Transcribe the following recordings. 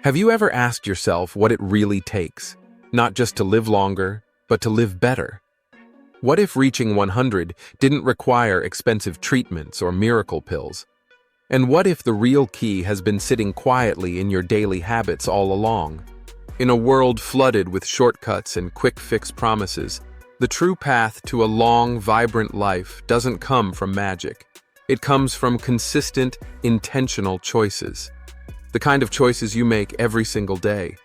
Have you ever asked yourself what it really takes, not just to live longer, but to live better? What if reaching 100 didn't require expensive treatments or miracle pills? And what if the real key has been sitting quietly in your daily habits all along? In a world flooded with shortcuts and quick-fix promises, the true path to a long, vibrant life doesn't come from magic. It comes from consistent, intentional choices. The kind of choices you make every single day.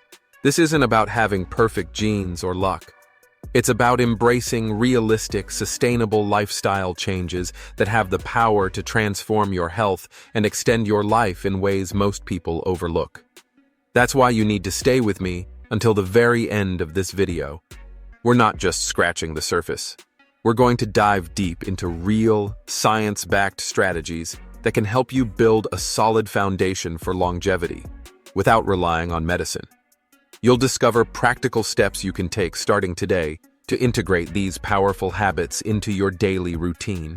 This isn't about having perfect genes or luck. It's about embracing realistic, sustainable lifestyle changes that have the power to transform your health and extend your life in ways most people overlook. That's why you need to stay with me until the very end of this video. We're not just scratching the surface. We're going to dive deep into real, science-backed strategies that can help you build a solid foundation for longevity without relying on medicine. You'll discover practical steps you can take starting today to integrate these powerful habits into your daily routine.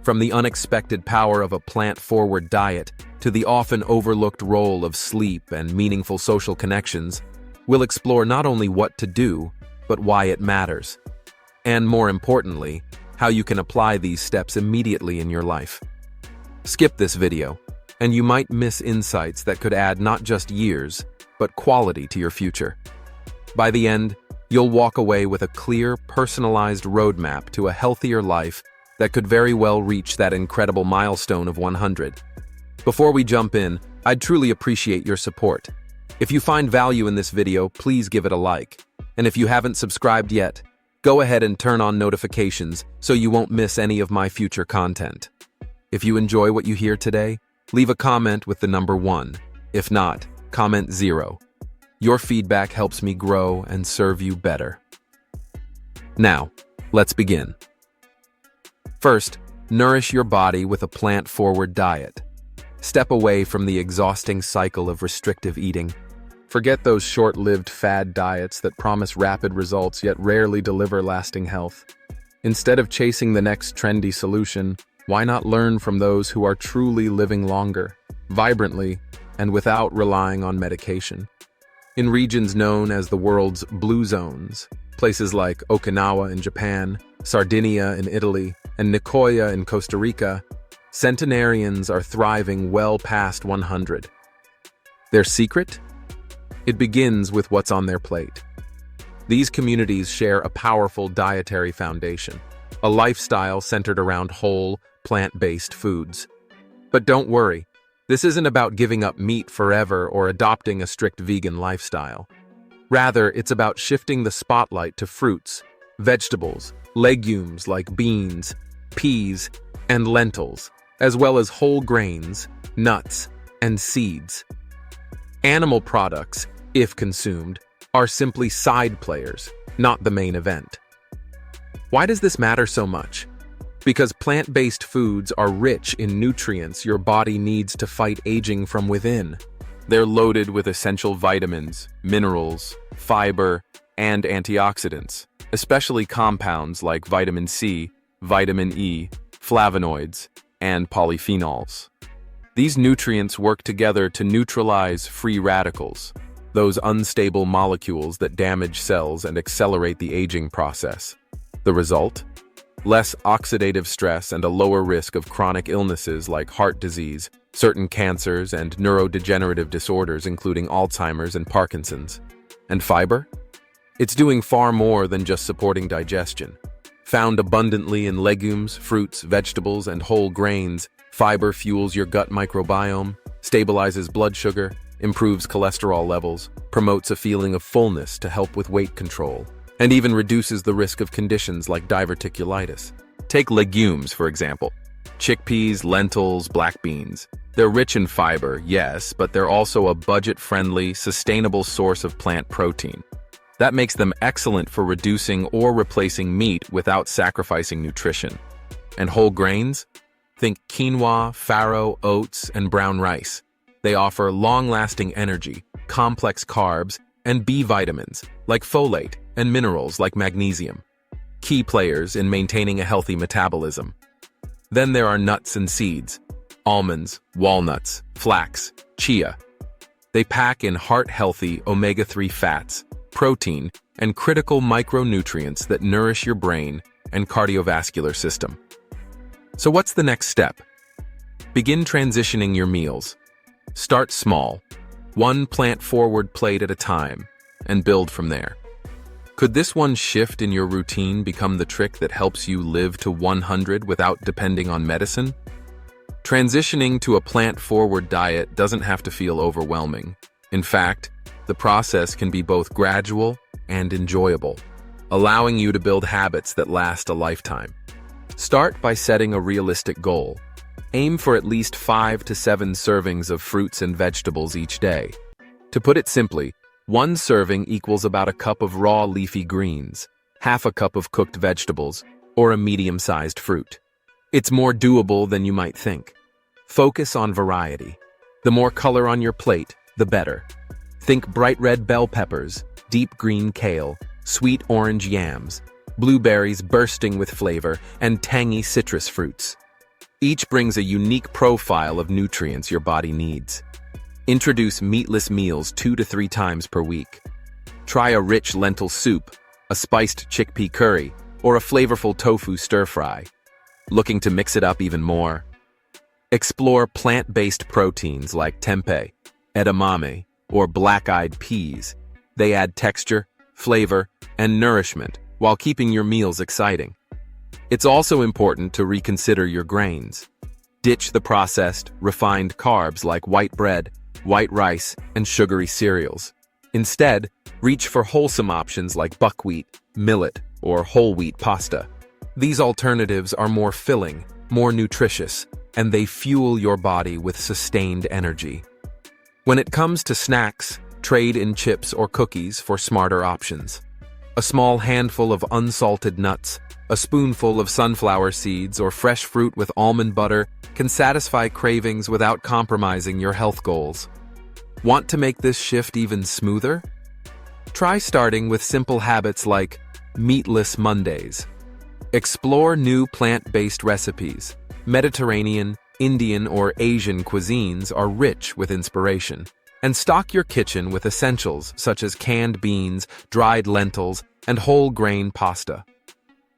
From the unexpected power of a plant-forward diet to the often overlooked role of sleep and meaningful social connections, we'll explore not only what to do, but why it matters. And more importantly, how you can apply these steps immediately in your life. Skip this video, and you might miss insights that could add not just years, but quality to your future. By the end, you'll walk away with a clear, personalized roadmap to a healthier life that could very well reach that incredible milestone of 100. Before we jump in, I'd truly appreciate your support. If you find value in this video, please give it a like. And if you haven't subscribed yet, go ahead and turn on notifications so you won't miss any of my future content. If you enjoy what you hear today, leave a comment with the number 1. If not, comment 0. Your feedback helps me grow and serve you better. Now, let's begin. First, nourish your body with a plant-forward diet. Step away from the exhausting cycle of restrictive eating. Forget those short-lived fad diets that promise rapid results yet rarely deliver lasting health. Instead of chasing the next trendy solution, why not learn from those who are truly living longer, vibrantly, and without relying on medication? In regions known as the world's blue zones, places like Okinawa in Japan, Sardinia in Italy, and Nicoya in Costa Rica, centenarians are thriving well past 100. Their secret? It begins with what's on their plate. These communities share a powerful dietary foundation, a lifestyle centered around whole, plant-based foods. But don't worry, this isn't about giving up meat forever or adopting a strict vegan lifestyle. Rather, it's about shifting the spotlight to fruits, vegetables, legumes like beans, peas, and lentils, as well as whole grains, nuts, and seeds. Animal products, if consumed, are simply side players, not the main event. Why does this matter so much? Because plant-based foods are rich in nutrients your body needs to fight aging from within. They're loaded with essential vitamins, minerals, fiber, and antioxidants, especially compounds like vitamin C, vitamin E, flavonoids, and polyphenols. These nutrients work together to neutralize free radicals, those unstable molecules that damage cells and accelerate the aging process. The result? Less oxidative stress and a lower risk of chronic illnesses like heart disease, certain cancers, and neurodegenerative disorders including Alzheimer's and Parkinson's. And fiber? It's doing far more than just supporting digestion. Found abundantly in legumes, fruits, vegetables, and whole grains, fiber fuels your gut microbiome, stabilizes blood sugar, improves cholesterol levels, promotes a feeling of fullness to help with weight control, and even reduces the risk of conditions like diverticulitis. Take legumes, for example. Chickpeas, lentils, black beans. They're rich in fiber, yes, but they're also a budget-friendly, sustainable source of plant protein. That makes them excellent for reducing or replacing meat without sacrificing nutrition. And whole grains? Think quinoa, farro, oats, and brown rice. They offer long-lasting energy, complex carbs, and B vitamins, like folate, and minerals like magnesium. key players in maintaining a healthy metabolism. Then there are nuts and seeds: almonds, walnuts, flax, chia. They pack in heart-healthy omega-3 fats, protein, and critical micronutrients that nourish your brain and cardiovascular system. So what's the next step? Begin transitioning your meals. Start small, one plant-forward plate at a time, and build from there. Could this one shift in your routine become the trick that helps you live to 100 without depending on medicine? Transitioning to a plant-forward diet doesn't have to feel overwhelming. In fact, the process can be both gradual and enjoyable, allowing you to build habits that last a lifetime. Start by setting a realistic goal. Aim for at least 5 to 7 servings of fruits and vegetables each day. To put it simply, one serving equals about a cup of raw leafy greens, half a cup of cooked vegetables, or a medium-sized fruit. It's more doable than you might think. Focus on variety. The more color on your plate, the better. Think bright red bell peppers, deep green kale, sweet orange yams, blueberries bursting with flavor, and tangy citrus fruits. Each brings a unique profile of nutrients your body needs. Introduce meatless meals 2 to 3 times per week. Try a rich lentil soup, a spiced chickpea curry, or a flavorful tofu stir-fry. Looking to mix it up even more? Explore plant-based proteins like tempeh, edamame, or black-eyed peas. They add texture, flavor, and nourishment while keeping your meals exciting. It's also important to reconsider your grains. Ditch the processed, refined carbs like white bread, white rice, and sugary cereals. Instead, reach for wholesome options like buckwheat, millet, or whole wheat pasta. These alternatives are more filling, more nutritious, and they fuel your body with sustained energy. When it comes to snacks, trade in chips or cookies for smarter options. A small handful of unsalted nuts, a spoonful of sunflower seeds, or fresh fruit with almond butter can satisfy cravings without compromising your health goals. Want to make this shift even smoother? Try starting with simple habits like meatless Mondays. Explore new plant-based recipes. Mediterranean, Indian, or Asian cuisines are rich with inspiration. And stock your kitchen with essentials such as canned beans, dried lentils, and whole grain pasta.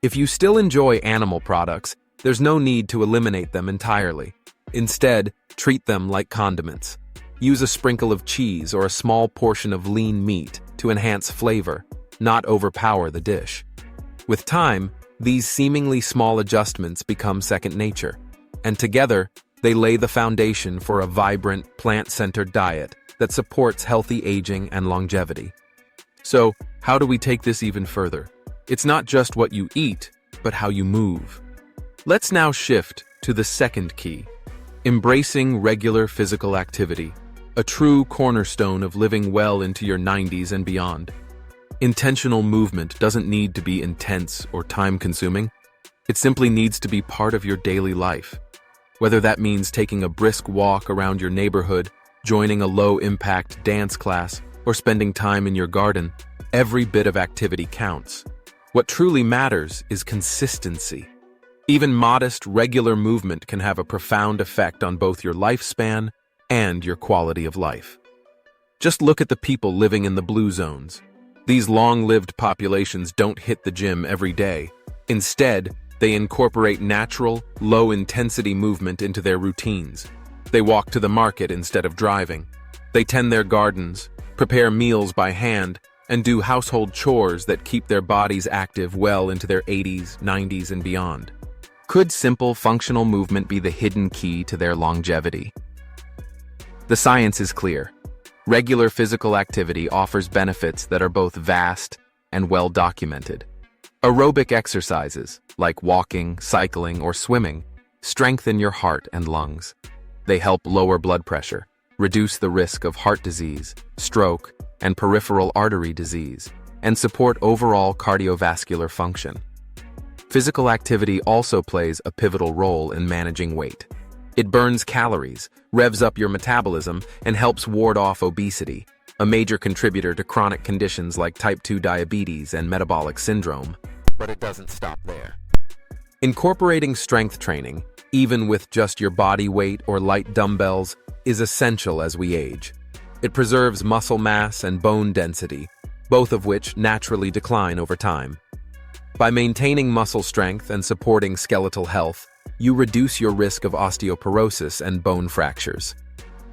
If you still enjoy animal products, there's no need to eliminate them entirely. Instead, treat them like condiments. Use a sprinkle of cheese or a small portion of lean meat to enhance flavor, not overpower the dish. With time, these seemingly small adjustments become second nature, and together, they lay the foundation for a vibrant, plant-centered diet that supports healthy aging and longevity. So, how do we take this even further? It's not just what you eat, but how you move. Let's now shift to the second key: embracing regular physical activity, a true cornerstone of living well into your 90s and beyond. Intentional movement doesn't need to be intense or time-consuming. It simply needs to be part of your daily life. Whether that means taking a brisk walk around your neighborhood, joining a low-impact dance class, or spending time in your garden, every bit of activity counts. What truly matters is consistency. Even modest, regular movement can have a profound effect on both your lifespan and your quality of life. Just look at the people living in the blue zones. These long-lived populations don't hit the gym every day. Instead, they incorporate natural, low-intensity movement into their routines. They walk to the market instead of driving. They tend their gardens, prepare meals by hand, and do household chores that keep their bodies active well into their 80s, 90s, and beyond. Could simple, functional movement be the hidden key to their longevity? The science is clear. Regular physical activity offers benefits that are both vast and well documented. Aerobic exercises, like walking, cycling, or swimming, strengthen your heart and lungs. They help lower blood pressure, reduce the risk of heart disease, stroke, and peripheral artery disease, and support overall cardiovascular function. Physical activity also plays a pivotal role in managing weight. It burns calories, revs up your metabolism, and helps ward off obesity, a major contributor to chronic conditions like type 2 diabetes and metabolic syndrome. But it doesn't stop there. Incorporating strength training, even with just your body weight or light dumbbells, is essential as we age. It preserves muscle mass and bone density, both of which naturally decline over time. By maintaining muscle strength and supporting skeletal health, you reduce your risk of osteoporosis and bone fractures.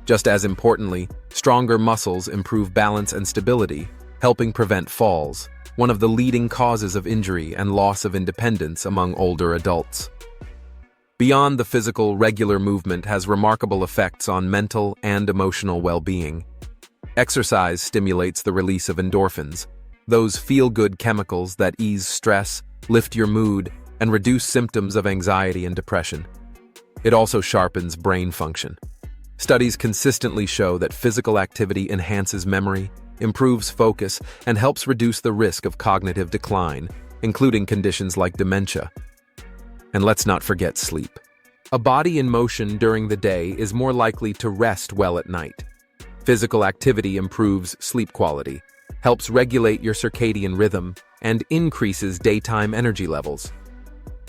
Just as importantly, stronger muscles improve balance and stability, helping prevent falls, one of the leading causes of injury and loss of independence among older adults. Beyond the physical, regular movement has remarkable effects on mental and emotional well-being. Exercise stimulates the release of endorphins, those feel-good chemicals that ease stress, lift your mood, and reduce symptoms of anxiety and depression. It also sharpens brain function. Studies consistently show that physical activity enhances memory, improves focus, and helps reduce the risk of cognitive decline, including conditions like dementia. And let's not forget sleep. A body in motion during the day is more likely to rest well at night. Physical activity improves sleep quality, helps regulate your circadian rhythm, and increases daytime energy levels.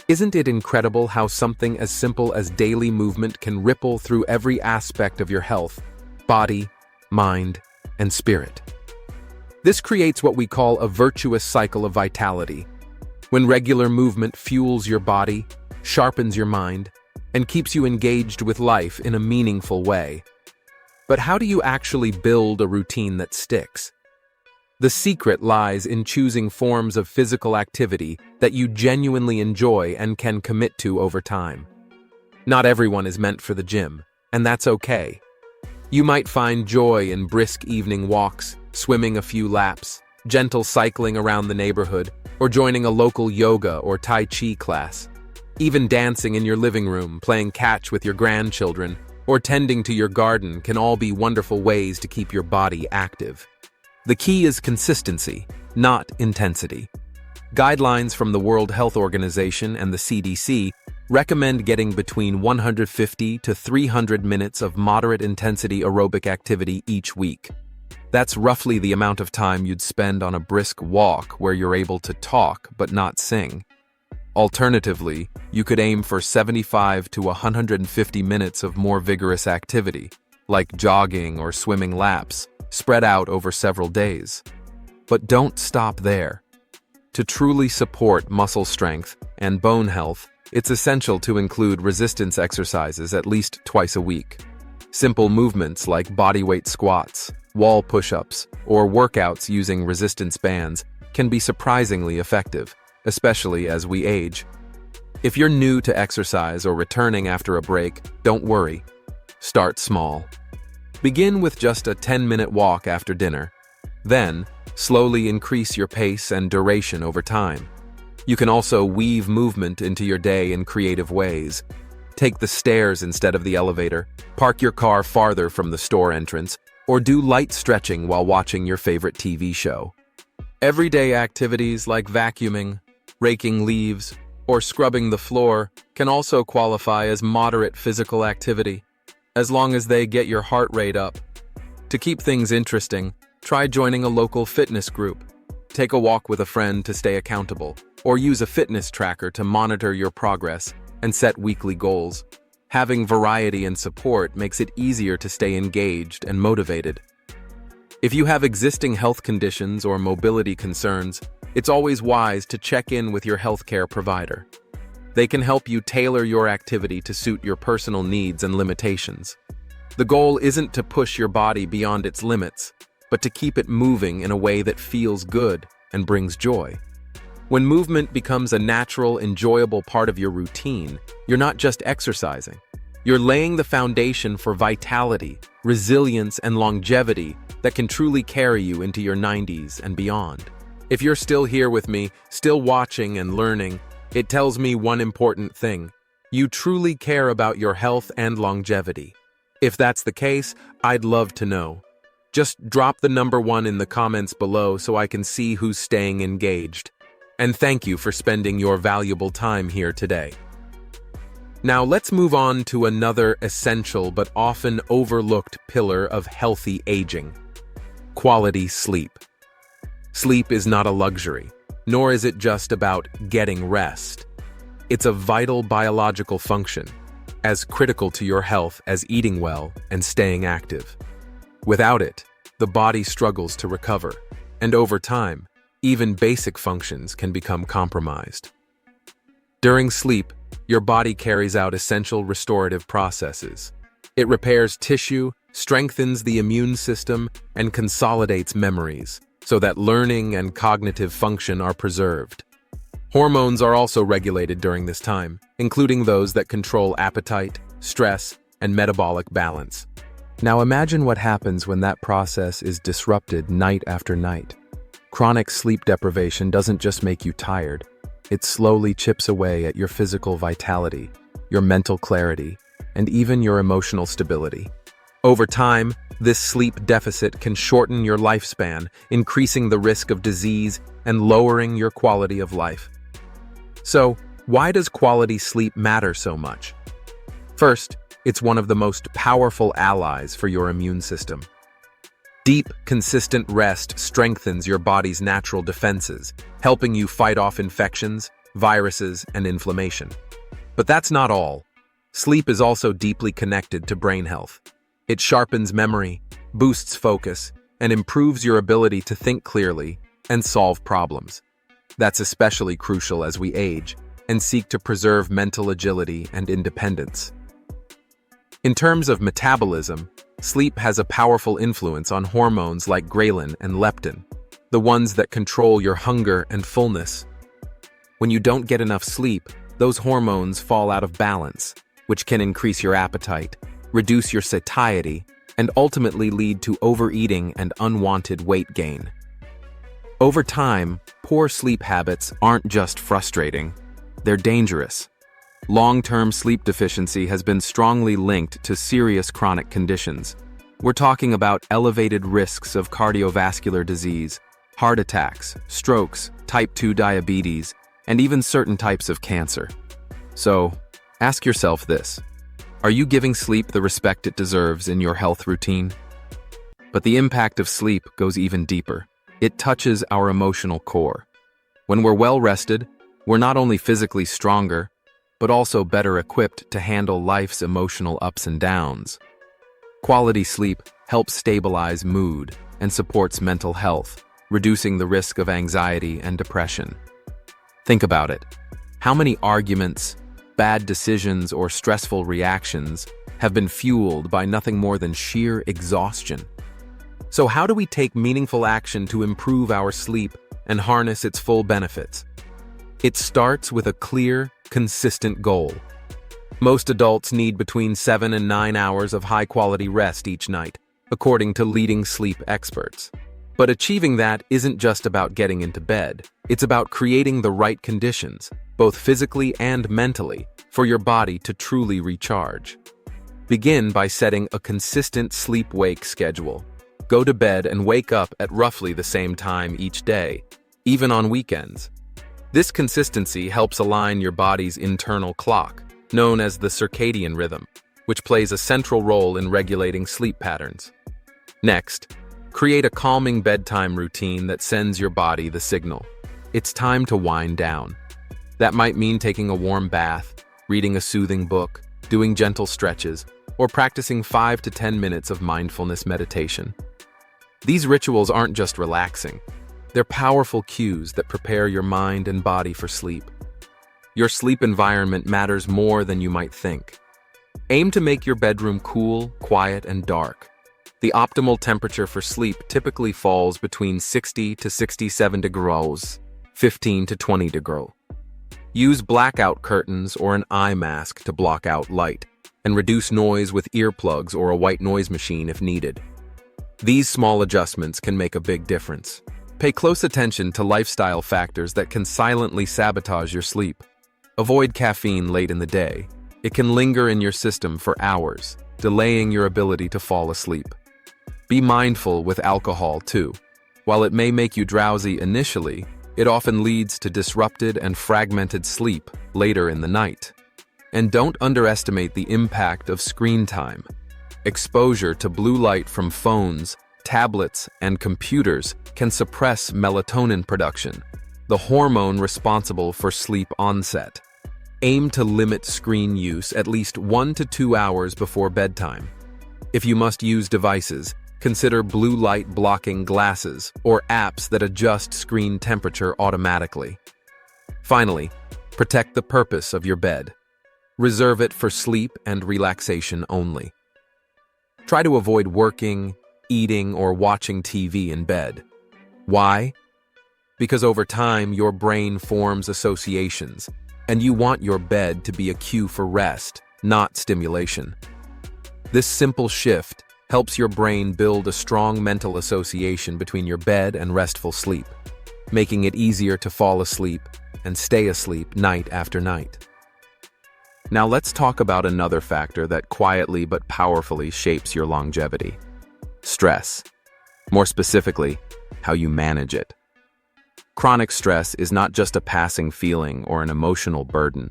Isn't it incredible how something as simple as daily movement can ripple through every aspect of your health, body, mind, and spirit? This creates what we call a virtuous cycle of vitality. When regular movement fuels your body, sharpens your mind, and keeps you engaged with life in a meaningful way. But how do you actually build a routine that sticks? The secret lies in choosing forms of physical activity that you genuinely enjoy and can commit to over time. Not everyone is meant for the gym, and that's okay. You might find joy in brisk evening walks, swimming a few laps, gentle cycling around the neighborhood, or joining a local yoga or Tai Chi class. Even dancing in your living room, playing catch with your grandchildren, or tending to your garden can all be wonderful ways to keep your body active. The key is consistency, not intensity. Guidelines from the World Health Organization and the CDC recommend getting between 150 to 300 minutes of moderate intensity aerobic activity each week. That's roughly the amount of time you'd spend on a brisk walk where you're able to talk but not sing. Alternatively, you could aim for 75 to 150 minutes of more vigorous activity, like jogging or swimming laps, spread out over several days. But don't stop there. To truly support muscle strength and bone health, it's essential to include resistance exercises at least twice a week. Simple movements like bodyweight squats, wall push-ups, or workouts using resistance bands can be surprisingly effective, especially as we age. If you're new to exercise or returning after a break, don't worry. Start small. Begin with just a 10-minute walk after dinner. Then, slowly increase your pace and duration over time. You can also weave movement into your day in creative ways. Take the stairs instead of the elevator, park your car farther from the store entrance, or do light stretching while watching your favorite TV show. Everyday activities like vacuuming, raking leaves, or scrubbing the floor can also qualify as moderate physical activity, as long as they get your heart rate up. To keep things interesting, try joining a local fitness group. Take a walk with a friend to stay accountable, or use a fitness tracker to monitor your progress and set weekly goals. Having variety and support makes it easier to stay engaged and motivated. If you have existing health conditions or mobility concerns, it's always wise to check in with your healthcare provider. They can help you tailor your activity to suit your personal needs and limitations. The goal isn't to push your body beyond its limits, but to keep it moving in a way that feels good and brings joy. When movement becomes a natural, enjoyable part of your routine, you're not just exercising. You're laying the foundation for vitality, resilience, and longevity that can truly carry you into your 90s and beyond. If you're still here with me, still watching and learning, it tells me one important thing. You truly care about your health and longevity. If that's the case, I'd love to know. Just drop the number 1 in the comments below so I can see who's staying engaged. And thank you for spending your valuable time here today. Now let's move on to another essential but often overlooked pillar of healthy aging: quality sleep. Sleep is not a luxury. Nor is it just about getting rest. It's a vital biological function, as critical to your health as eating well and staying active. Without it, the body struggles to recover, and over time, even basic functions can become compromised. During sleep, your body carries out essential restorative processes. It repairs tissue, strengthens the immune system, and consolidates memories, so that learning and cognitive function are preserved. Hormones are also regulated during this time, including those that control appetite, stress, and metabolic balance. Now imagine what happens when that process is disrupted night after night. Chronic sleep deprivation doesn't just make you tired, it slowly chips away at your physical vitality, your mental clarity, and even your emotional stability. Over time, this sleep deficit can shorten your lifespan, increasing the risk of disease and lowering your quality of life. So, why does quality sleep matter so much? First, it's one of the most powerful allies for your immune system. Deep, consistent rest strengthens your body's natural defenses, helping you fight off infections, viruses, and inflammation. But that's not all. Sleep is also deeply connected to brain health. It sharpens memory, boosts focus, and improves your ability to think clearly and solve problems. That's especially crucial as we age and seek to preserve mental agility and independence. In terms of metabolism, sleep has a powerful influence on hormones like ghrelin and leptin, the ones that control your hunger and fullness. When you don't get enough sleep, those hormones fall out of balance, which can increase your appetite, reduce your satiety, and ultimately lead to overeating and unwanted weight gain. Over time, poor sleep habits aren't just frustrating, they're dangerous. Long-term sleep deficiency has been strongly linked to serious chronic conditions. We're talking about elevated risks of cardiovascular disease, heart attacks, strokes, type 2 diabetes, and even certain types of cancer. So, ask yourself this: are you giving sleep the respect it deserves in your health routine? But the impact of sleep goes even deeper. It touches our emotional core. When we're well rested, we're not only physically stronger, but also better equipped to handle life's emotional ups and downs. Quality sleep helps stabilize mood and supports mental health, reducing the risk of anxiety and depression. Think about it. How many arguments, bad decisions, or stressful reactions have been fueled by nothing more than sheer exhaustion? So how do we take meaningful action to improve our sleep and harness its full benefits? It starts with a clear, consistent goal. Most adults need between 7 and 9 hours of high-quality rest each night, according to leading sleep experts. But achieving that isn't just about getting into bed. It's about creating the right conditions, both physically and mentally, for your body to truly recharge. Begin by setting a consistent sleep-wake schedule. Go to bed and wake up at roughly the same time each day, even on weekends. This consistency helps align your body's internal clock, known as the circadian rhythm, which plays a central role in regulating sleep patterns. Next, create a calming bedtime routine that sends your body the signal. It's time to wind down. That might mean taking a warm bath, reading a soothing book, doing gentle stretches, or practicing 5 to 10 minutes of mindfulness meditation. These rituals aren't just relaxing. They're powerful cues that prepare your mind and body for sleep. Your sleep environment matters more than you might think. Aim to make your bedroom cool, quiet, and dark. The optimal temperature for sleep typically falls between 60 to 67 degrees, 15 to 20 degrees. Use blackout curtains or an eye mask to block out light, and reduce noise with earplugs or a white noise machine if needed. These small adjustments can make a big difference. Pay close attention to lifestyle factors that can silently sabotage your sleep. Avoid caffeine late in the day. It can linger in your system for hours, delaying your ability to fall asleep. Be mindful with alcohol too. While it may make you drowsy initially, it often leads to disrupted and fragmented sleep later in the night. And don't underestimate the impact of screen time. Exposure to blue light from phones, tablets, and computers can suppress melatonin production, the hormone responsible for sleep onset. Aim to limit screen use at least 1 to 2 hours before bedtime. If you must use devices, consider blue light blocking glasses or apps that adjust screen temperature automatically. Finally, protect the purpose of your bed. Reserve it for sleep and relaxation only. Try to avoid working, eating, or watching TV in bed. Why? Because over time, your brain forms associations, and you want your bed to be a cue for rest, not stimulation. This simple shift helps your brain build a strong mental association between your bed and restful sleep, making it easier to fall asleep and stay asleep night after night. Now let's talk about another factor that quietly but powerfully shapes your longevity: stress. More specifically, how you manage it. Chronic stress is not just a passing feeling or an emotional burden.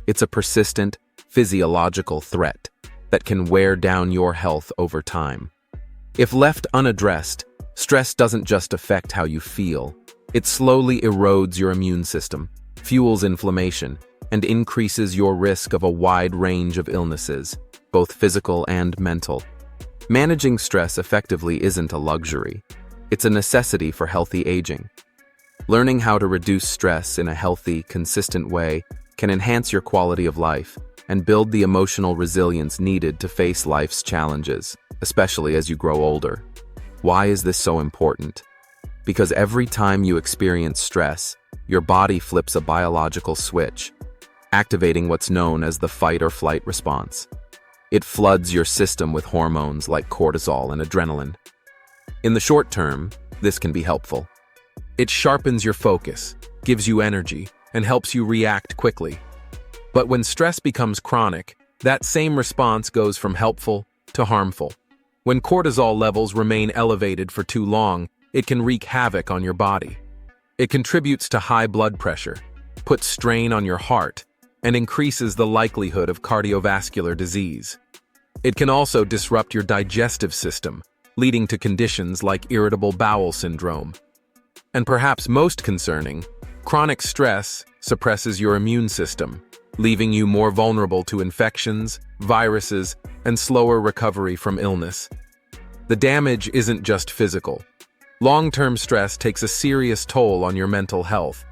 It's a persistent, physiological threat that can wear down your health over time. If left unaddressed, stress doesn't just affect how you feel. It slowly erodes your immune system, fuels inflammation, and increases your risk of a wide range of illnesses, both physical and mental. Managing stress effectively isn't a luxury. It's a necessity for healthy aging. Learning how to reduce stress in a healthy, consistent way can enhance your quality of life and build the emotional resilience needed to face life's challenges, especially as you grow older. Why is this so important? Because every time you experience stress, your body flips a biological switch, activating what's known as the fight or flight response. It floods your system with hormones like cortisol and adrenaline. In the short term, this can be helpful. It sharpens your focus, gives you energy, and helps you react quickly. But when stress becomes chronic, that same response goes from helpful to harmful. When cortisol levels remain elevated for too long, it can wreak havoc on your body. It contributes to high blood pressure, puts strain on your heart, and increases the likelihood of cardiovascular disease. It can also disrupt your digestive system, leading to conditions like irritable bowel syndrome. And perhaps most concerning, chronic stress suppresses your immune system, leaving you more vulnerable to infections, viruses, and slower recovery from illness. The damage isn't just physical. Long-term stress takes a serious toll on your mental health.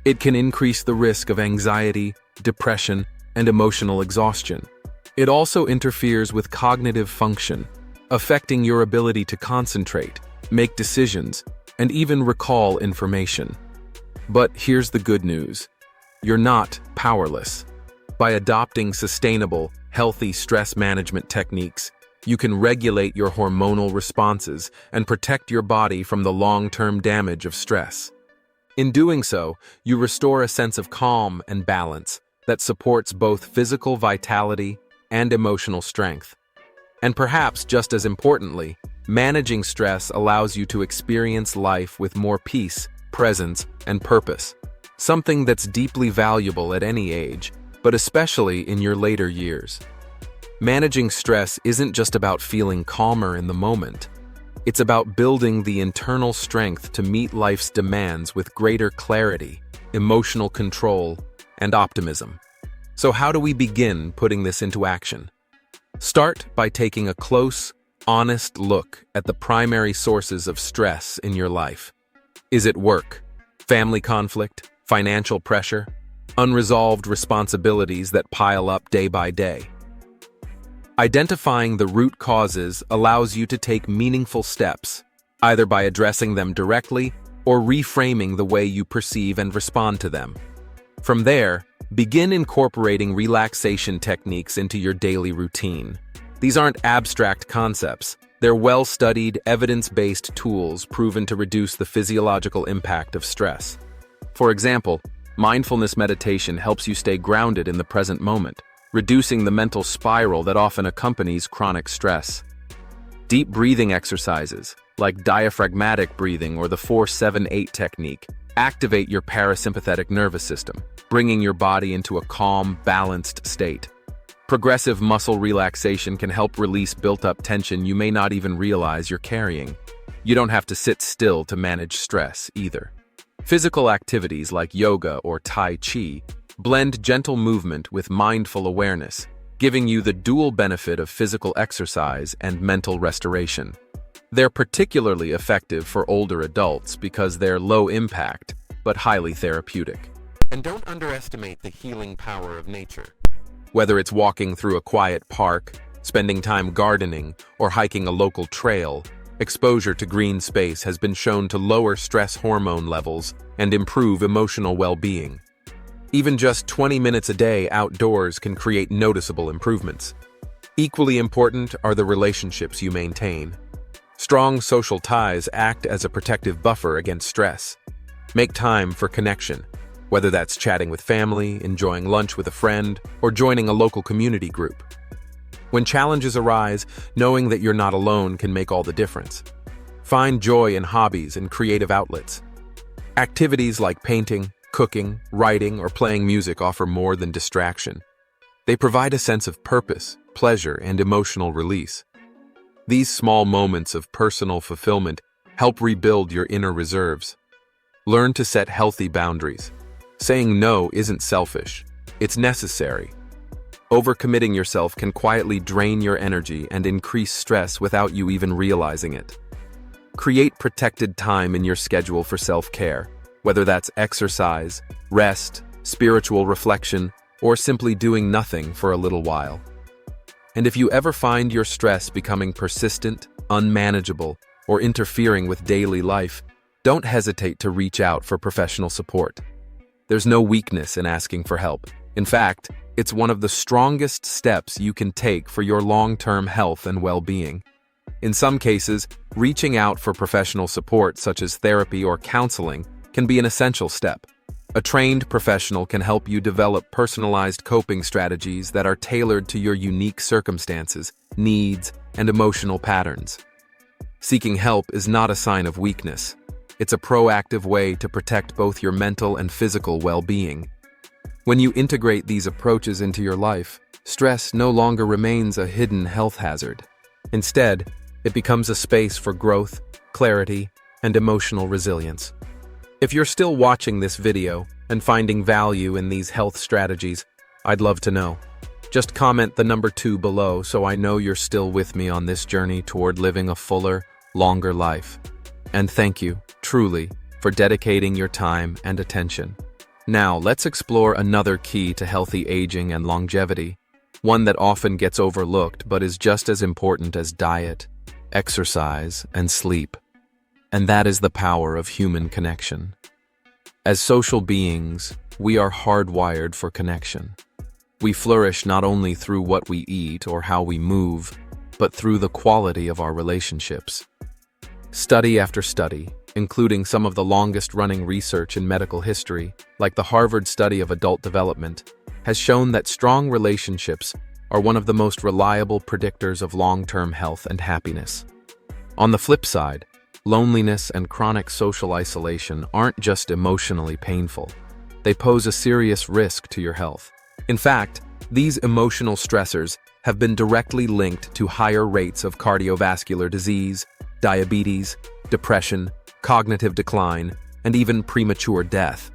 It can increase the risk of anxiety, depression, and emotional exhaustion. It also interferes with cognitive function, affecting your ability to concentrate, make decisions, and even recall information. But here's the good news. You're not powerless. By adopting sustainable, healthy stress management techniques, you can regulate your hormonal responses and protect your body from the long-term damage of stress. In doing so, you restore a sense of calm and balance that supports both physical vitality and emotional strength. And perhaps just as importantly, managing stress allows you to experience life with more peace, presence, and purpose, something that's deeply valuable at any age, but especially in your later years. Managing stress isn't just about feeling calmer in the moment. It's about building the internal strength to meet life's demands with greater clarity, emotional control, and optimism. So how do we begin putting this into action? Start by taking a close, honest look at the primary sources of stress in your life. Is it work, family conflict, financial pressure, unresolved responsibilities that pile up day by day? Identifying the root causes allows you to take meaningful steps, either by addressing them directly or reframing the way you perceive and respond to them. From there, begin incorporating relaxation techniques into your daily routine. These aren't abstract concepts. They're well-studied, evidence-based tools proven to reduce the physiological impact of stress. For example, mindfulness meditation helps you stay grounded in the present moment, reducing the mental spiral that often accompanies chronic stress. Deep breathing exercises, like diaphragmatic breathing or the 4-7-8 technique, activate your parasympathetic nervous system, bringing your body into a calm, balanced state. Progressive muscle relaxation can help release built-up tension you may not even realize you're carrying. You don't have to sit still to manage stress, either. Physical activities like yoga or Tai Chi blend gentle movement with mindful awareness, giving you the dual benefit of physical exercise and mental restoration. They're particularly effective for older adults because they're low impact, but highly therapeutic. And don't underestimate the healing power of nature. Whether it's walking through a quiet park, spending time gardening, or hiking a local trail, exposure to green space has been shown to lower stress hormone levels and improve emotional well-being. Even just 20 minutes a day outdoors can create noticeable improvements. Equally important are the relationships you maintain. Strong social ties act as a protective buffer against stress. Make time for connection, whether that's chatting with family, enjoying lunch with a friend, or joining a local community group. When challenges arise, knowing that you're not alone can make all the difference. Find joy in hobbies and creative outlets. Activities like painting, cooking, writing, or playing music offer more than distraction. They provide a sense of purpose, pleasure, and emotional release. These small moments of personal fulfillment help rebuild your inner reserves. Learn to set healthy boundaries. Saying no isn't selfish, it's necessary. Overcommitting yourself can quietly drain your energy and increase stress without you even realizing it. Create protected time in your schedule for self-care, whether that's exercise, rest, spiritual reflection, or simply doing nothing for a little while. And if you ever find your stress becoming persistent, unmanageable, or interfering with daily life, don't hesitate to reach out for professional support. There's no weakness in asking for help. In fact, it's one of the strongest steps you can take for your long-term health and well-being. In some cases, reaching out for professional support such as therapy or counseling can be an essential step. A trained professional can help you develop personalized coping strategies that are tailored to your unique circumstances, needs, and emotional patterns. Seeking help is not a sign of weakness. It's a proactive way to protect both your mental and physical well-being. When you integrate these approaches into your life, stress no longer remains a hidden health hazard. Instead, it becomes a space for growth, clarity, and emotional resilience. If you're still watching this video and finding value in these health strategies, I'd love to know. Just comment the number 2 below so I know you're still with me on this journey toward living a fuller, longer life. And thank you, truly, for dedicating your time and attention. Now, let's explore another key to healthy aging and longevity, one that often gets overlooked but is just as important as diet, exercise, and sleep. And that is the power of human connection. As social beings, we are hardwired for connection. We flourish not only through what we eat or how we move, but through the quality of our relationships. Study after study, including some of the longest-running research in medical history, like the Harvard study of adult development, has shown that strong relationships are one of the most reliable predictors of long-term health and happiness. On the flip side, loneliness and chronic social isolation aren't just emotionally painful. They pose a serious risk to your health. In fact, these emotional stressors have been directly linked to higher rates of cardiovascular disease, diabetes, depression, cognitive decline, and even premature death.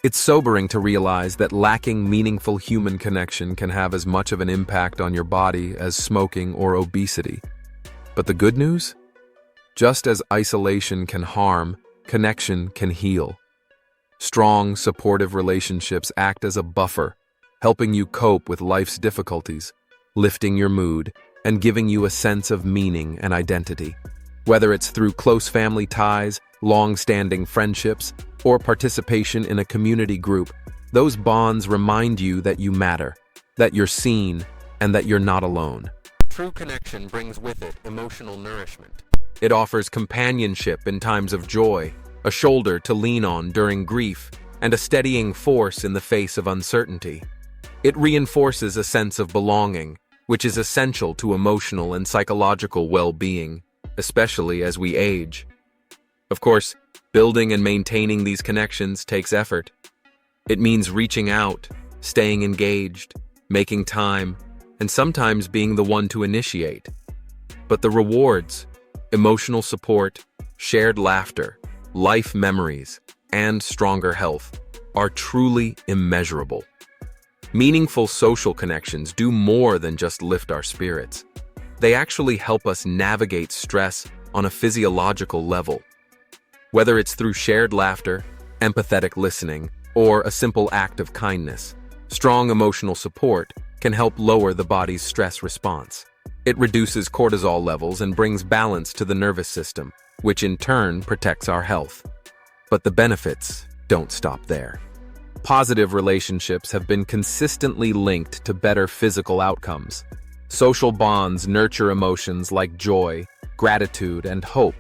It's sobering to realize that lacking meaningful human connection can have as much of an impact on your body as smoking or obesity. But the good news? Just as isolation can harm, connection can heal. Strong, supportive relationships act as a buffer, helping you cope with life's difficulties, lifting your mood, and giving you a sense of meaning and identity. Whether it's through close family ties, long-standing friendships, or participation in a community group, those bonds remind you that you matter, that you're seen, and that you're not alone. True connection brings with it emotional nourishment. It offers companionship in times of joy, a shoulder to lean on during grief, and a steadying force in the face of uncertainty. It reinforces a sense of belonging, which is essential to emotional and psychological well-being, especially as we age. Of course, building and maintaining these connections takes effort. It means reaching out, staying engaged, making time, and sometimes being the one to initiate. But the rewards, emotional support, shared laughter, life memories, and stronger health are truly immeasurable. Meaningful social connections do more than just lift our spirits. They actually help us navigate stress on a physiological level. Whether it's through shared laughter, empathetic listening, or a simple act of kindness, strong emotional support can help lower the body's stress response. It reduces cortisol levels and brings balance to the nervous system, which in turn protects our health. But the benefits don't stop there. Positive relationships have been consistently linked to better physical outcomes. Social bonds nurture emotions like joy, gratitude, and hope,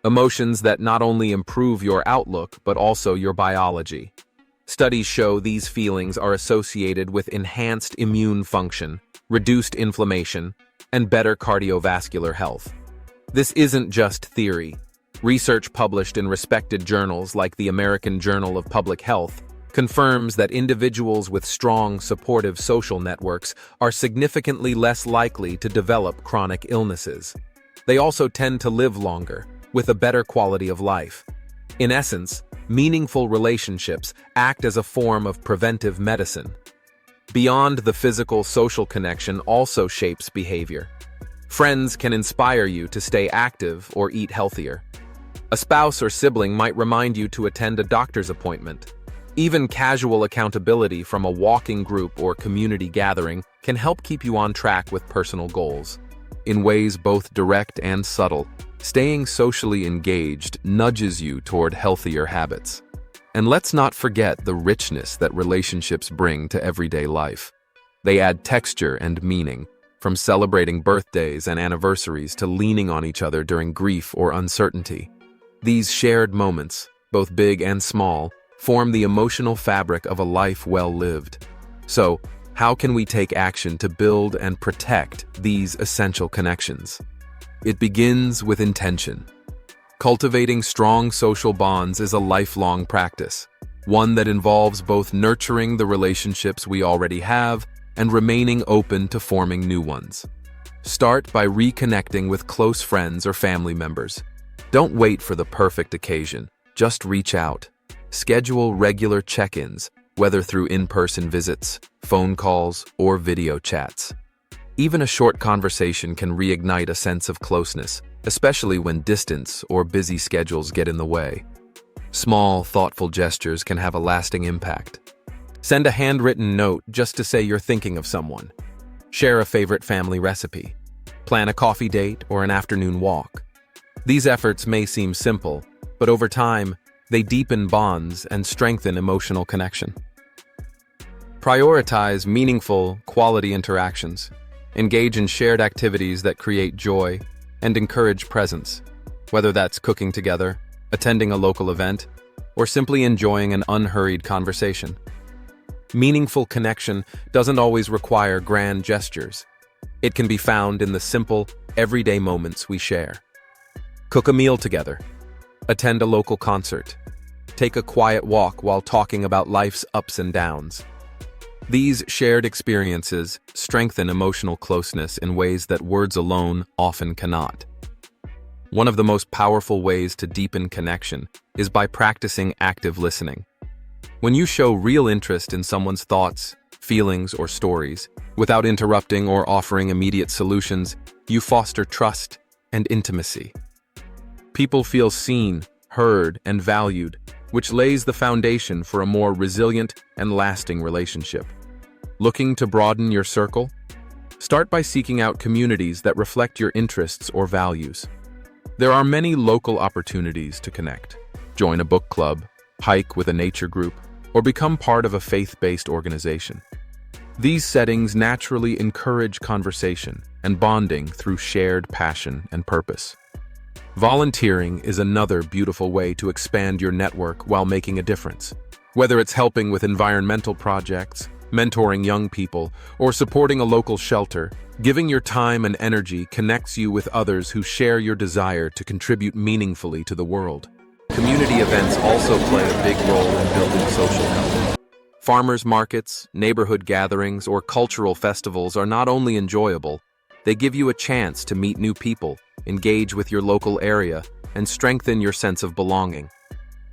emotions that not only improve your outlook but also your biology. Studies show these feelings are associated with enhanced immune function, reduced inflammation, and better cardiovascular health. This isn't just theory. Research published in respected journals like the American Journal of Public Health confirms that individuals with strong, supportive social networks are significantly less likely to develop chronic illnesses. They also tend to live longer, with a better quality of life. In essence, meaningful relationships act as a form of preventive medicine. Beyond the physical, social connection also shapes behavior. Friends can inspire you to stay active or eat healthier. A spouse or sibling might remind you to attend a doctor's appointment. Even casual accountability from a walking group or community gathering can help keep you on track with personal goals. In ways both direct and subtle, staying socially engaged nudges you toward healthier habits. And let's not forget the richness that relationships bring to everyday life. They add texture and meaning, from celebrating birthdays and anniversaries to leaning on each other during grief or uncertainty. These shared moments, both big and small, form the emotional fabric of a life well lived. So, how can we take action to build and protect these essential connections? It begins with intention. Cultivating strong social bonds is a lifelong practice, one that involves both nurturing the relationships we already have and remaining open to forming new ones. Start by reconnecting with close friends or family members. Don't wait for the perfect occasion, just reach out. Schedule regular check-ins, whether through in-person visits, phone calls, or video chats. Even a short conversation can reignite a sense of closeness, especially when distance or busy schedules get in the way. Small, thoughtful gestures can have a lasting impact. Send a handwritten note just to say you're thinking of someone. Share a favorite family recipe. Plan a coffee date or an afternoon walk. These efforts may seem simple, but over time, they deepen bonds and strengthen emotional connection. Prioritize meaningful, quality interactions. Engage in shared activities that create joy and encourage presence, whether that's cooking together, attending a local event, or simply enjoying an unhurried conversation. Meaningful connection doesn't always require grand gestures. It can be found in the simple, everyday moments we share. Cook a meal together. Attend a local concert. Take a quiet walk while talking about life's ups and downs. These shared experiences strengthen emotional closeness in ways that words alone often cannot. One of the most powerful ways to deepen connection is by practicing active listening. When you show real interest in someone's thoughts, feelings, or stories, without interrupting or offering immediate solutions, you foster trust and intimacy. People feel seen, heard, and valued, which lays the foundation for a more resilient and lasting relationship. Looking to broaden your circle? Start by seeking out communities that reflect your interests or values. There are many local opportunities to connect. Join a book club, hike with a nature group, or become part of a faith-based organization. These settings naturally encourage conversation and bonding through shared passion and purpose. Volunteering is another beautiful way to expand your network while making a difference. Whether it's helping with environmental projects, mentoring young people, or supporting a local shelter, giving your time and energy connects you with others who share your desire to contribute meaningfully to the world. Community events also play a big role in building social health. Farmers markets, neighborhood gatherings, or cultural festivals are not only enjoyable, they give you a chance to meet new people, engage with your local area, and strengthen your sense of belonging.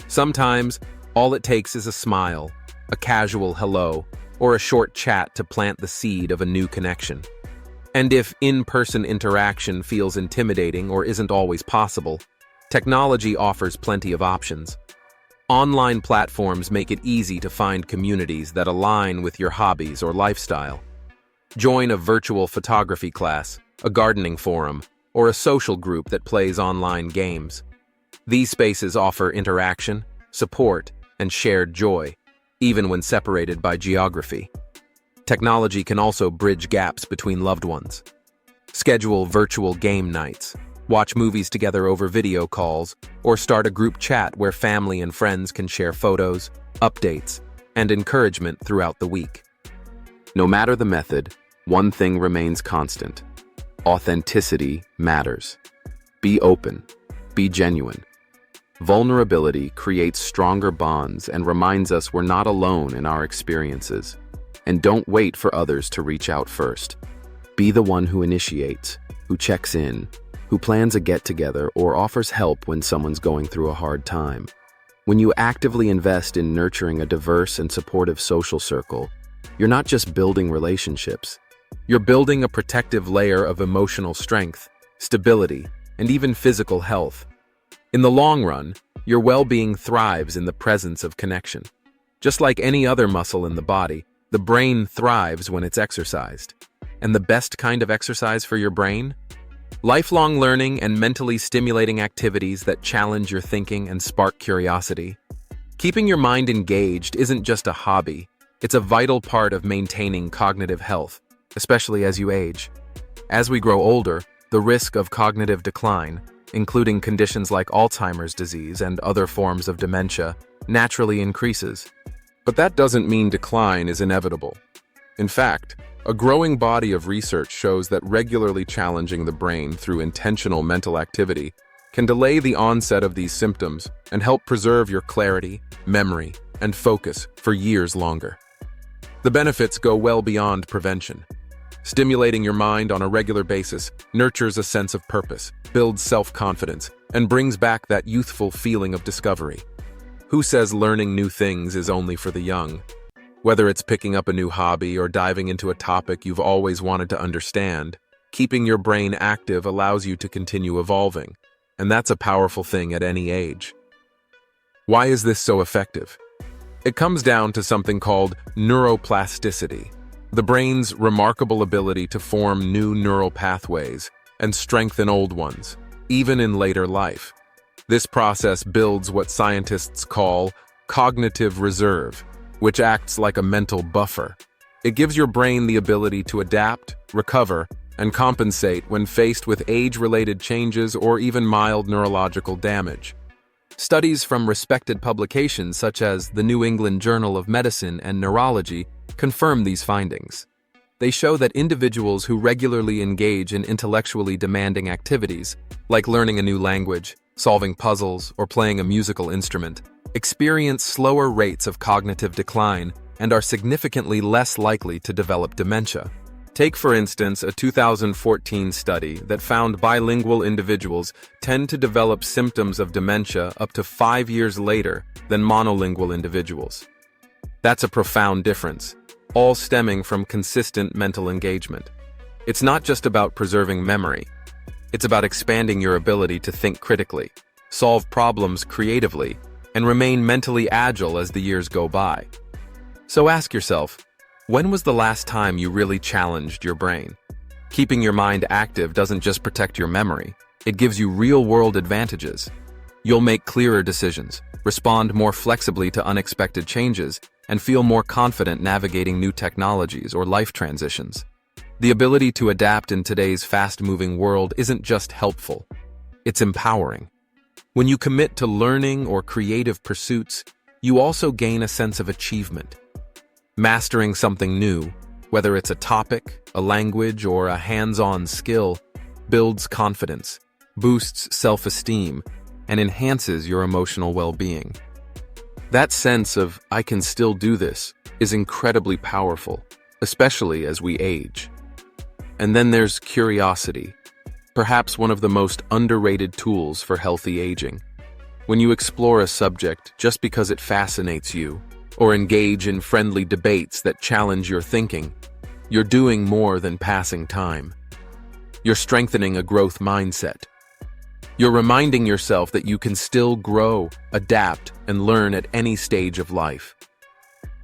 Sometimes, All it takes is a smile, a casual hello, or a short chat to plant the seed of a new connection. And if in-person interaction feels intimidating or isn't always possible, technology offers plenty of options. Online platforms make it easy to find communities that align with your hobbies or lifestyle. Join a virtual photography class, a gardening forum, or a social group that plays online games. These spaces offer interaction, support, and shared joy, even when separated by geography. Technology can also bridge gaps between loved ones. Schedule virtual game nights, watch movies together over video calls, or start a group chat where family and friends can share photos, updates, and encouragement throughout the week. No matter the method, one thing remains constant. Authenticity matters. Be open. Be genuine. Vulnerability creates stronger bonds and reminds us we're not alone in our experiences. And don't wait for others to reach out first. Be the one who initiates, who checks in, who plans a get-together or offers help when someone's going through a hard time. When you actively invest in nurturing a diverse and supportive social circle, you're not just building relationships. You're building a protective layer of emotional strength, stability, and even physical health. In the long run, your well-being thrives in the presence of connection. Just like any other muscle in the body, the brain thrives when it's exercised. And the best kind of exercise for your brain? Lifelong learning and mentally stimulating activities that challenge your thinking and spark curiosity. Keeping your mind engaged isn't just a hobby, it's a vital part of maintaining cognitive health, especially as you age. As we grow older, the risk of cognitive decline, including conditions like Alzheimer's disease and other forms of dementia, naturally increases. But that doesn't mean decline is inevitable. In fact, a growing body of research shows that regularly challenging the brain through intentional mental activity can delay the onset of these symptoms and help preserve your clarity, memory, and focus for years longer. The benefits go well beyond prevention. Stimulating your mind on a regular basis nurtures a sense of purpose, builds self-confidence, and brings back that youthful feeling of discovery. Who says learning new things is only for the young? Whether it's picking up a new hobby or diving into a topic you've always wanted to understand, keeping your brain active allows you to continue evolving, and that's a powerful thing at any age. Why is this so effective? It comes down to something called neuroplasticity, the brain's remarkable ability to form new neural pathways and strengthen old ones, even in later life. This process builds what scientists call cognitive reserve, which acts like a mental buffer. It gives your brain the ability to adapt, recover, and compensate when faced with age-related changes or even mild neurological damage. Studies from respected publications such as the New England Journal of Medicine and Neurology confirm these findings. They show that individuals who regularly engage in intellectually demanding activities, like learning a new language, solving puzzles, or playing a musical instrument, experience slower rates of cognitive decline and are significantly less likely to develop dementia. Take, for instance, a 2014 study that found bilingual individuals tend to develop symptoms of dementia up to 5 years later than monolingual individuals. That's a profound difference, all stemming from consistent mental engagement. It's not just about preserving memory. It's about expanding your ability to think critically, solve problems creatively, and remain mentally agile as the years go by. So ask yourself, when was the last time you really challenged your brain? Keeping your mind active doesn't just protect your memory, it gives you real-world advantages. You'll make clearer decisions, respond more flexibly to unexpected changes, and feel more confident navigating new technologies or life transitions. The ability to adapt in today's fast-moving world isn't just helpful, it's empowering. When you commit to learning or creative pursuits, you also gain a sense of achievement. Mastering something new, whether it's a topic, a language, or a hands-on skill, builds confidence, boosts self-esteem, and enhances your emotional well-being. That sense of, I can still do this, is incredibly powerful, especially as we age. And then there's curiosity, perhaps one of the most underrated tools for healthy aging. When you explore a subject just because it fascinates you, or engage in friendly debates that challenge your thinking, you're doing more than passing time. You're strengthening a growth mindset. You're reminding yourself that you can still grow, adapt, and learn at any stage of life.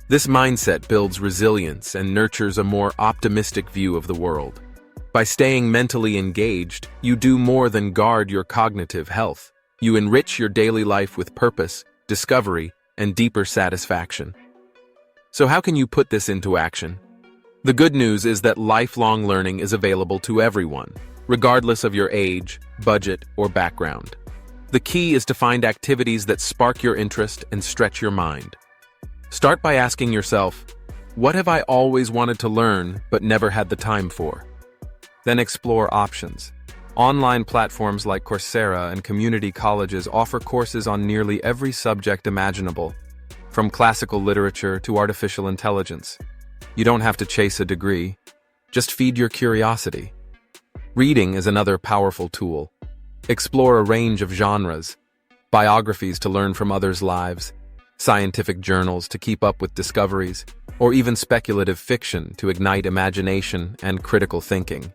This mindset builds resilience and nurtures a more optimistic view of the world. By staying mentally engaged, you do more than guard your cognitive health. You enrich your daily life with purpose, discovery, and deeper satisfaction. So how can you put this into action? The good news is that lifelong learning is available to everyone, regardless of your age, budget, or background. The key is to find activities that spark your interest and stretch your mind. Start by asking yourself, what have I always wanted to learn but never had the time for? Then explore options. Online platforms like Coursera and community colleges offer courses on nearly every subject imaginable, from classical literature to artificial intelligence. You don't have to chase a degree, just feed your curiosity. Reading is another powerful tool. Explore a range of genres, biographies to learn from others' lives, scientific journals to keep up with discoveries, or even speculative fiction to ignite imagination and critical thinking.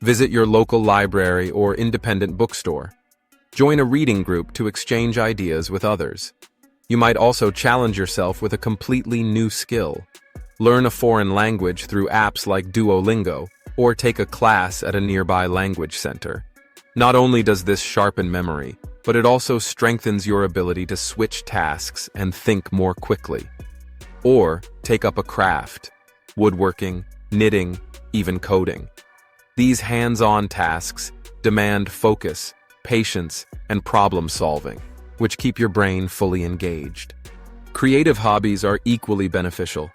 Visit your local library or independent bookstore. Join a reading group to exchange ideas with others. You might also challenge yourself with a completely new skill. Learn a foreign language through apps like Duolingo, or take a class at a nearby language center. Not only does this sharpen memory, but it also strengthens your ability to switch tasks and think more quickly. Or take up a craft, woodworking, knitting, even coding. These hands-on tasks demand focus, patience, and problem solving, which keep your brain fully engaged. Creative hobbies are equally beneficial.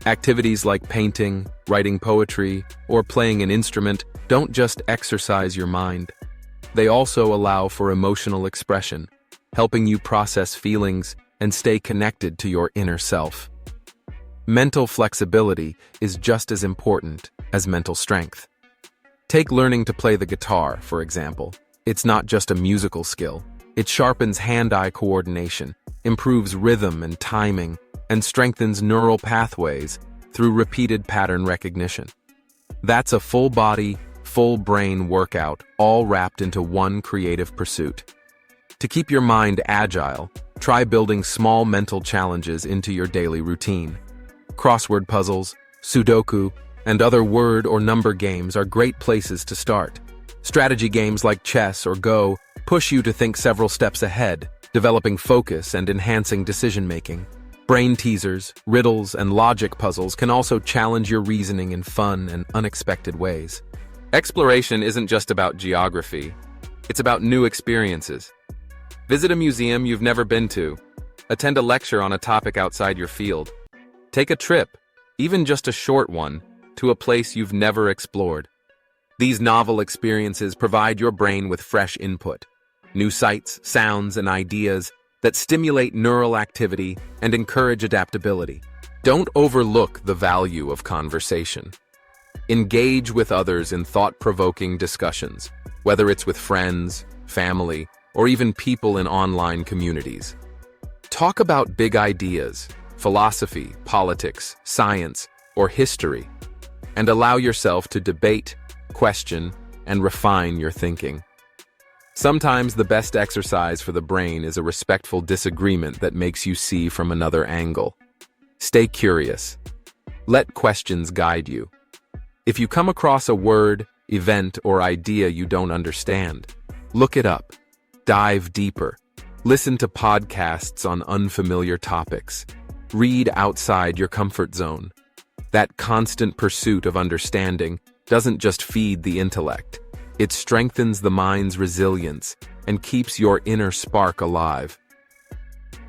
Activities like painting, writing poetry, or playing an instrument don't just exercise your mind. They also allow for emotional expression, helping you process feelings and stay connected to your inner self. Mental flexibility is just as important as mental strength. Take learning to play the guitar, for example. It's not just a musical skill. It sharpens hand-eye coordination, improves rhythm and timing, and strengthens neural pathways through repeated pattern recognition. That's a full-body, full-brain workout, all wrapped into one creative pursuit. To keep your mind agile, try building small mental challenges into your daily routine. Crossword puzzles, Sudoku, and other word or number games are great places to start. Strategy games like chess or Go push you to think several steps ahead, developing focus and enhancing decision-making. Brain teasers, riddles, and logic puzzles can also challenge your reasoning in fun and unexpected ways. Exploration isn't just about geography, it's about new experiences. Visit a museum you've never been to. Attend a lecture on a topic outside your field. Take a trip, even just a short one, to a place you've never explored. These novel experiences provide your brain with fresh input, new sights, sounds, and ideas that stimulate neural activity and encourage adaptability. Don't overlook the value of conversation. Engage with others in thought-provoking discussions, whether it's with friends, family, or even people in online communities. Talk about big ideas, philosophy, politics, science, or history, and allow yourself to debate, question, and refine your thinking. Sometimes the best exercise for the brain is a respectful disagreement that makes you see from another angle. Stay curious. Let questions guide you. If you come across a word, event, or idea you don't understand, look it up. Dive deeper. Listen to podcasts on unfamiliar topics. Read outside your comfort zone. That constant pursuit of understanding doesn't just feed the intellect. It strengthens the mind's resilience and keeps your inner spark alive.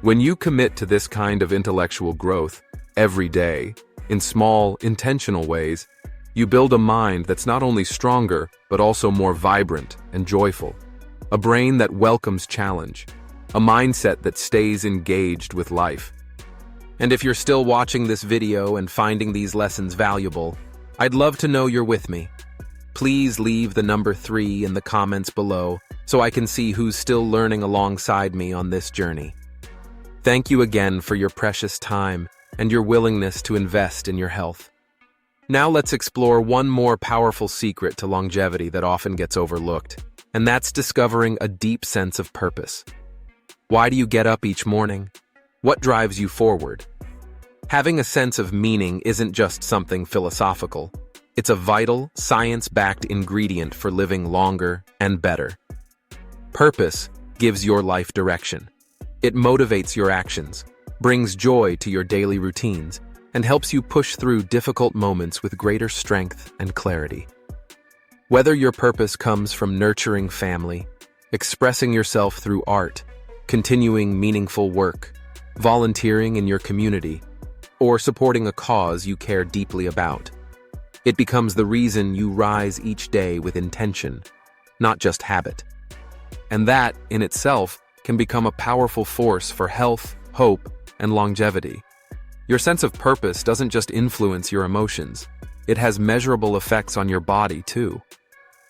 When you commit to this kind of intellectual growth every day, in small, intentional ways, you build a mind that's not only stronger, but also more vibrant and joyful. A brain that welcomes challenge. A mindset that stays engaged with life. And if you're still watching this video and finding these lessons valuable, I'd love to know you're with me. Please leave the number 3 in the comments below so I can see who's still learning alongside me on this journey. Thank you again for your precious time and your willingness to invest in your health. Now let's explore one more powerful secret to longevity that often gets overlooked, and that's discovering a deep sense of purpose. Why do you get up each morning? What drives you forward? Having a sense of meaning isn't just something philosophical. It's a vital, science-backed ingredient for living longer and better. Purpose gives your life direction. It motivates your actions, brings joy to your daily routines, and helps you push through difficult moments with greater strength and clarity. Whether your purpose comes from nurturing family, expressing yourself through art, continuing meaningful work, volunteering in your community, or supporting a cause you care deeply about, it becomes the reason you rise each day with intention, not just habit. And that, in itself, can become a powerful force for health, hope, and longevity. Your sense of purpose doesn't just influence your emotions, it has measurable effects on your body too.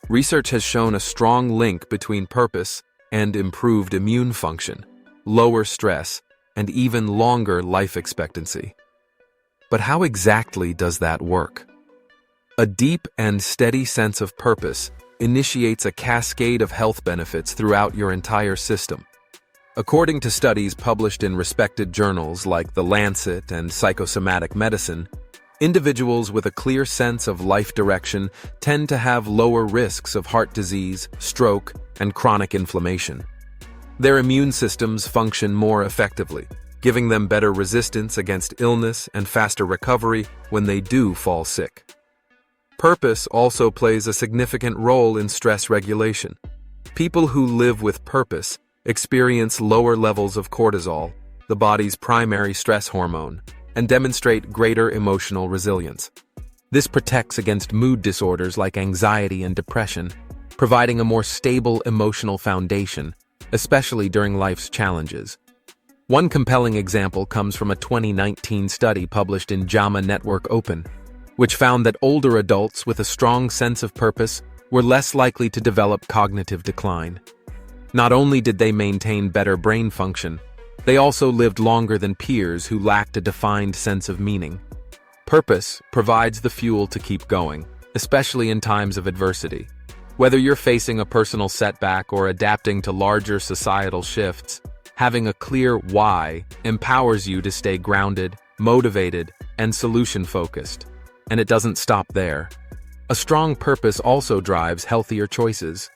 Research has shown a strong link between purpose and improved immune function, lower stress, and even longer life expectancy. But how exactly does that work? A deep and steady sense of purpose initiates a cascade of health benefits throughout your entire system. According to studies published in respected journals like The Lancet and Psychosomatic Medicine, individuals with a clear sense of life direction tend to have lower risks of heart disease, stroke, and chronic inflammation. Their immune systems function more effectively, giving them better resistance against illness and faster recovery when they do fall sick. Purpose also plays a significant role in stress regulation. People who live with purpose experience lower levels of cortisol, the body's primary stress hormone, and demonstrate greater emotional resilience. This protects against mood disorders like anxiety and depression, providing a more stable emotional foundation, especially during life's challenges. One compelling example comes from a 2019 study published in JAMA Network Open, which found that older adults with a strong sense of purpose were less likely to develop cognitive decline. Not only did they maintain better brain function, they also lived longer than peers who lacked a defined sense of meaning. Purpose provides the fuel to keep going, especially in times of adversity. Whether you're facing a personal setback or adapting to larger societal shifts, having a clear why empowers you to stay grounded, motivated, and solution-focused. And it doesn't stop there. A strong purpose also drives healthier choices.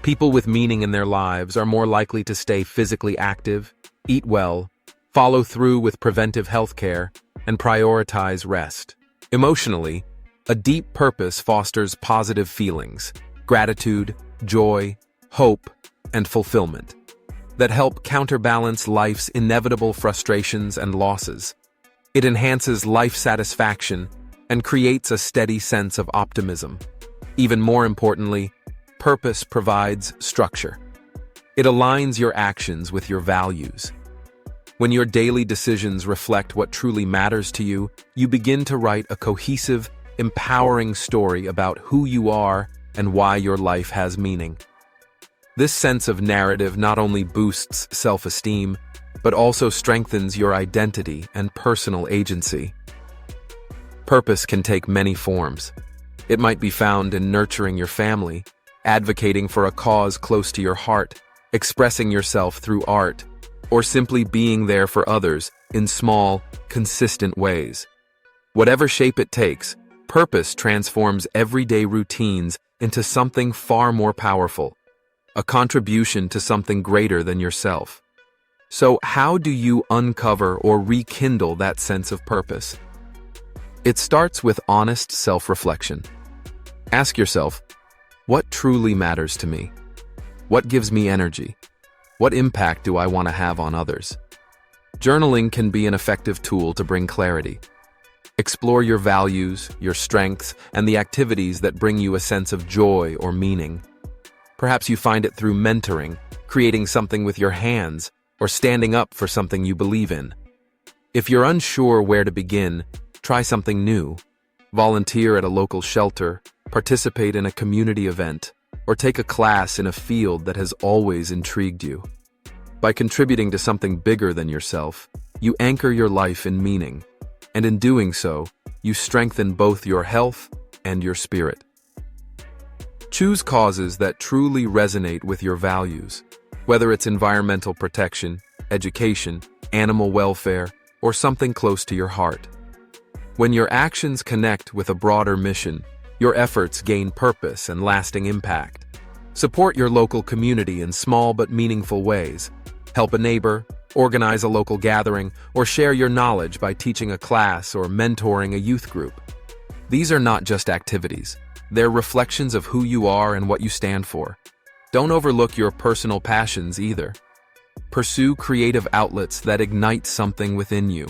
People with meaning in their lives are more likely to stay physically active, eat well, follow through with preventive health care, and prioritize rest. Emotionally, a deep purpose fosters positive feelings, gratitude, joy, hope, and fulfillment that help counterbalance life's inevitable frustrations and losses. It enhances life satisfaction and creates a steady sense of optimism. Even more importantly, purpose provides structure. It aligns your actions with your values. When your daily decisions reflect what truly matters to you, you begin to write a cohesive, empowering story about who you are and why your life has meaning. This sense of narrative not only boosts self-esteem, but also strengthens your identity and personal agency. Purpose can take many forms. It might be found in nurturing your family, advocating for a cause close to your heart, expressing yourself through art, or simply being there for others in small, consistent ways. Whatever shape it takes, purpose transforms everyday routines into something far more powerful, a contribution to something greater than yourself. So, how do you uncover or rekindle that sense of purpose? It starts with honest self-reflection. Ask yourself, what truly matters to me? What gives me energy? What impact do I want to have on others? Journaling can be an effective tool to bring clarity. Explore your values, your strengths, and the activities that bring you a sense of joy or meaning. Perhaps you find it through mentoring, creating something with your hands, or standing up for something you believe in. If you're unsure where to begin, try something new. Volunteer at a local shelter, participate in a community event, or take a class in a field that has always intrigued you. By contributing to something bigger than yourself, you anchor your life in meaning, and in doing so, you strengthen both your health and your spirit. Choose causes that truly resonate with your values, whether it's environmental protection, education, animal welfare, or something close to your heart. When your actions connect with a broader mission, your efforts gain purpose and lasting impact. Support your local community in small but meaningful ways. Help a neighbor, organize a local gathering, or share your knowledge by teaching a class or mentoring a youth group. These are not just activities. They're reflections of who you are and what you stand for. Don't overlook your personal passions either. Pursue creative outlets that ignite something within you.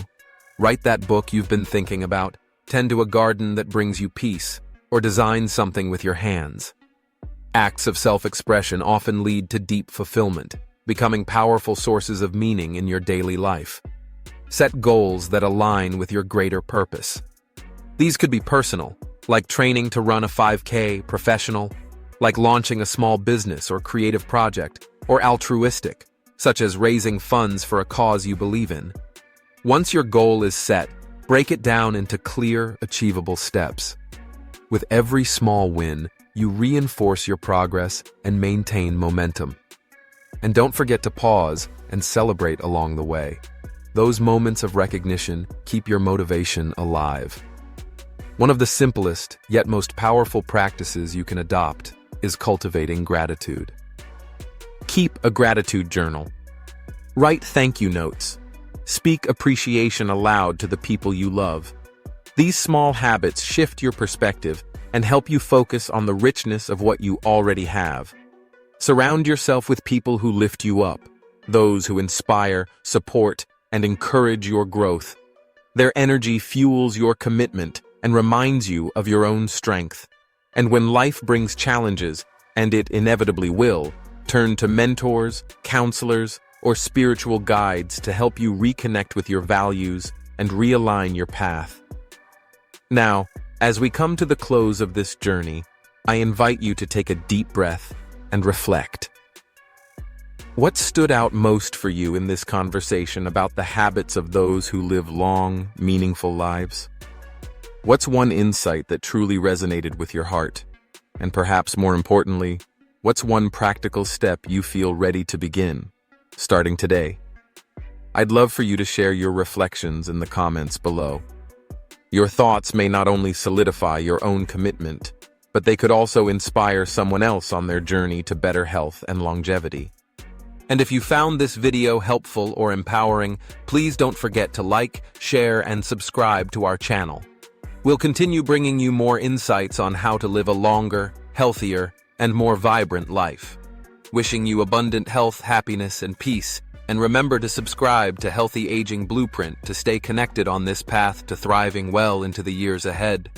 Write that book you've been thinking about, tend to a garden that brings you peace, or design something with your hands. Acts of self-expression often lead to deep fulfillment, becoming powerful sources of meaning in your daily life. Set goals that align with your greater purpose. These could be personal, like training to run a 5K, professional, like launching a small business or creative project, or altruistic, such as raising funds for a cause you believe in. Once your goal is set, break it down into clear, achievable steps. With every small win, you reinforce your progress and maintain momentum. And don't forget to pause and celebrate along the way. Those moments of recognition keep your motivation alive. One of the simplest, yet most powerful practices you can adopt is cultivating gratitude. Keep a gratitude journal. Write thank you notes. Speak appreciation aloud to the people you love. These small habits shift your perspective and help you focus on the richness of what you already have. Surround yourself with people who lift you up, those who inspire, support, and encourage your growth. Their energy fuels your commitment and reminds you of your own strength. And when life brings challenges, and it inevitably will, turn to mentors, counselors, or spiritual guides to help you reconnect with your values and realign your path. Now, as we come to the close of this journey, I invite you to take a deep breath and reflect. What stood out most for you in this conversation about the habits of those who live long, meaningful lives? What's one insight that truly resonated with your heart? And perhaps more importantly, what's one practical step you feel ready to begin, starting today? I'd love for you to share your reflections in the comments below. Your thoughts may not only solidify your own commitment, but they could also inspire someone else on their journey to better health and longevity. And if you found this video helpful or empowering, please don't forget to like, share, and subscribe to our channel. We'll continue bringing you more insights on how to live a longer, healthier, and more vibrant life. Wishing you abundant health, happiness, and peace, and remember to subscribe to Healthy Aging Blueprint to stay connected on this path to thriving well into the years ahead.